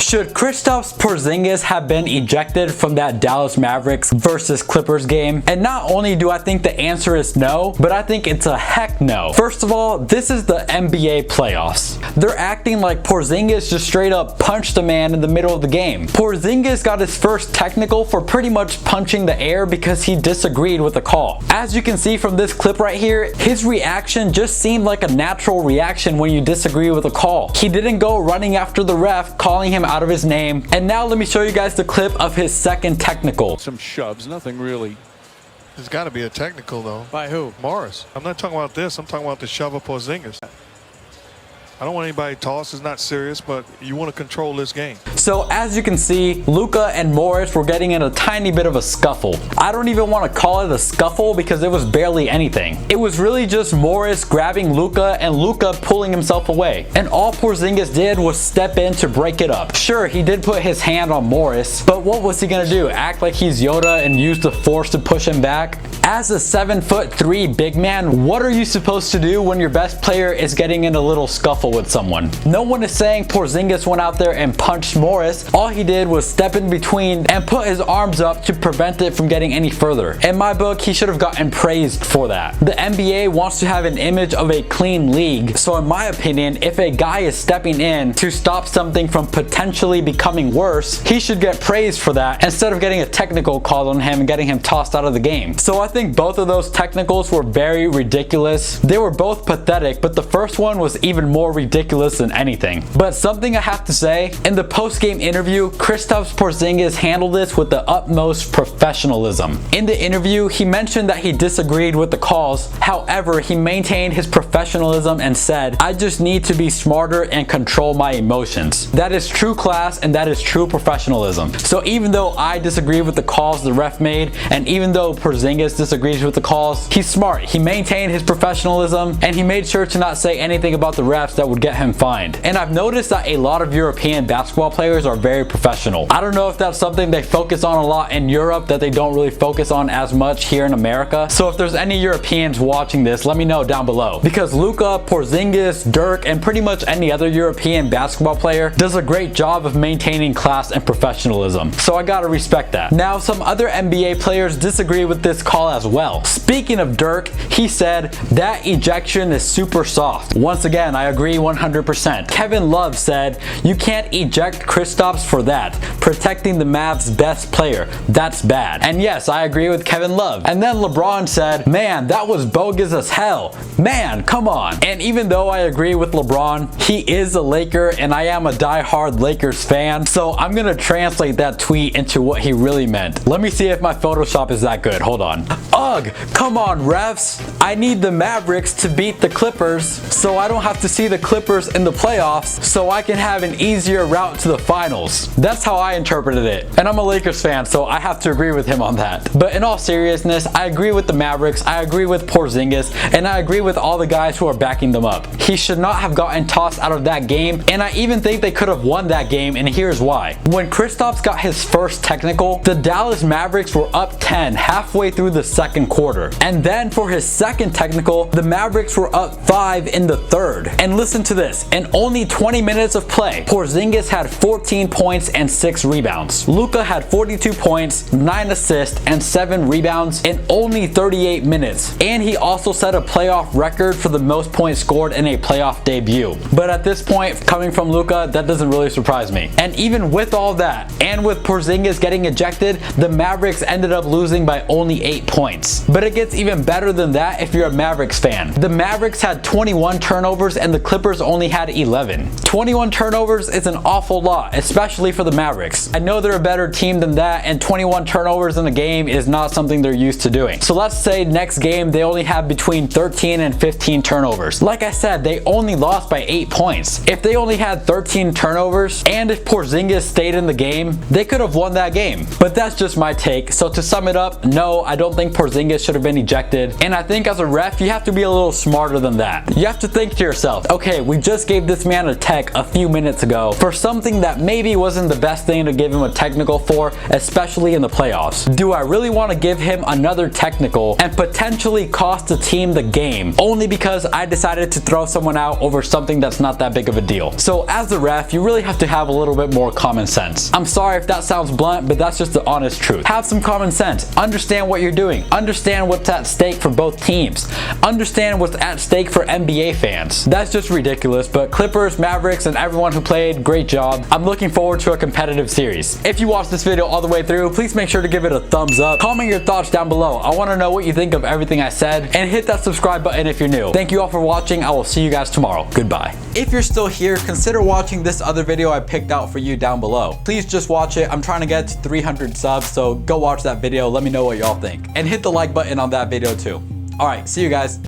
Should Kristaps Porzingis have been ejected from that Dallas Mavericks versus Clippers game? And not only do I think the answer is no, but I think it's a heck no. First of all, this is the NBA playoffs. They're acting like Porzingis just straight up punched a man in the middle of the game. Porzingis got his first technical for pretty much punching the air because he disagreed with the call. As you can see from this clip right here, his reaction just seemed like a natural reaction when you disagree with a call. He didn't go running after the ref, calling him out of his name. And now let me show you guys the clip of his second technical. Some shoves, nothing really. There's got to be a technical though. By who? Morris. I'm not talking about this. I'm talking about the shove of Porzingis. I don't want anybody to toss. It's not serious, but you want to control this game. So as you can see, Luka and Morris were getting in a tiny bit of a scuffle. I don't even want to call it a scuffle because it was barely anything. It was really just Morris grabbing Luka and Luka pulling himself away. And all Porzingis did was step in to break it up. Sure, he did put his hand on Morris, but what was he gonna do? Act like he's Yoda and use the force to push him back? As a 7'3" big man, what are you supposed to do when your best player is getting in a little scuffle with someone? No one is saying Porzingis went out there and punched Morris. All he did was step in between and put his arms up to prevent it from getting any further. In my book, he should have gotten praised for that. The NBA wants to have an image of a clean league, so in my opinion, if a guy is stepping in to stop something from potentially becoming worse, he should get praised for that instead of getting a technical called on him and getting him tossed out of the game. So I think both of those technicals were very ridiculous. They were both pathetic, but the first one was even more ridiculous than anything. But something I have to say, in the post-game interview, Kristaps Porzingis handled this with the utmost professionalism. In the interview, he mentioned that he disagreed with the calls. However, he maintained his professionalism and said, "I just need to be smarter and control my emotions." That is true class and that is true professionalism. So even though I disagree with the calls the ref made, and even though Porzingis disagrees with the calls, he's smart. He maintained his professionalism and he made sure to not say anything about the refs that would get him fined. And I've noticed that a lot of European basketball players are very professional. I don't know if that's something they focus on a lot in Europe that they don't really focus on as much here in America. So if there's any Europeans watching this, let me know down below. Because Luka, Porzingis, Dirk, and pretty much any other European basketball player does a great job of maintaining class and professionalism. So I gotta respect that. Now, some other NBA players disagree with this call as well. Speaking of Dirk, he said, "That ejection is super soft." Once again, I agree 100%. Kevin Love said, "You can't eject Kristaps for that. Protecting the Mavs' best player. That's bad." And yes, I agree with Kevin Love. And then LeBron said, "Man, that was bogus as hell. Man, come on." And even though I agree with LeBron, he is a Laker and I am a die-hard Lakers fan, so I'm gonna translate that tweet into what he really meant. Let me see if my Photoshop is that good. Hold on. Ugh, come on refs. I need the Mavericks to beat the Clippers so I don't have to see the Clippers in the playoffs so I can have an easier route to the finals. That's how I interpreted it. And I'm a Lakers fan, so I have to agree with him on that. But in all seriousness, I agree with the Mavericks, I agree with Porzingis, and I agree with all the guys who are backing them up. He should not have gotten tossed out of that game, and I even think they could have won that game, and here's why. When Kristaps got his first technical, the Dallas Mavericks were up 10 halfway through the second quarter. And then for his second technical, the Mavericks were up 5 in the third. And listen to this, in only 20 minutes of play, Porzingis had 14 points and 6 rebounds. Luka had 42 points, 9 assists, and 7 rebounds in only 38 minutes. And he also set a playoff record for the most points scored in a playoff debut. But at this point, coming from Luka, that doesn't really surprise me. And even with all that, and with Porzingis getting ejected, the Mavericks ended up losing by only 8 points. But it gets even better than that if you're a Mavericks fan. The Mavericks had 21 turnovers and the Clippers only had 11. 21 turnovers is an awful lot, especially for the Mavericks. I know they're a better team than that, and 21 turnovers in a game is not something they're used to doing. So let's say next game they only have between 13 and 15 turnovers. Like I said, they only lost by 8 points. If they only had 13 turnovers, and if Porzingis stayed in the game, they could have won that game. But that's just my take. So to sum it up, no, I don't think think Porzingis should have been ejected. And I think as a ref, you have to be a little smarter than that. You have to think to yourself, okay, we just gave this man a tech a few minutes ago for something that maybe wasn't the best thing to give him a technical for, especially in the playoffs. Do I really want to give him another technical and potentially cost the team the game only because I decided to throw someone out over something that's not that big of a deal? So as a ref, you really have to have a little bit more common sense. I'm sorry if that sounds blunt, but that's just the honest truth. Have some common sense. Understand what you're doing. Understand what's at stake for both teams. Understand what's at stake for NBA fans. That's just ridiculous, but Clippers, Mavericks, and everyone who played, great job. I'm looking forward to a competitive series. If you watched this video all the way through, please make sure to give it a thumbs up. Comment your thoughts down below. I want to know what you think of everything I said, and hit that subscribe button if you're new. Thank you all for watching. I will see you guys tomorrow. Goodbye. If you're still here, consider watching this other video I picked out for you down below. Please just watch it. I'm trying to get to 300 subs, so go watch that video. Let me know what y'all think. And hit the like button on that video too. All right, see you guys.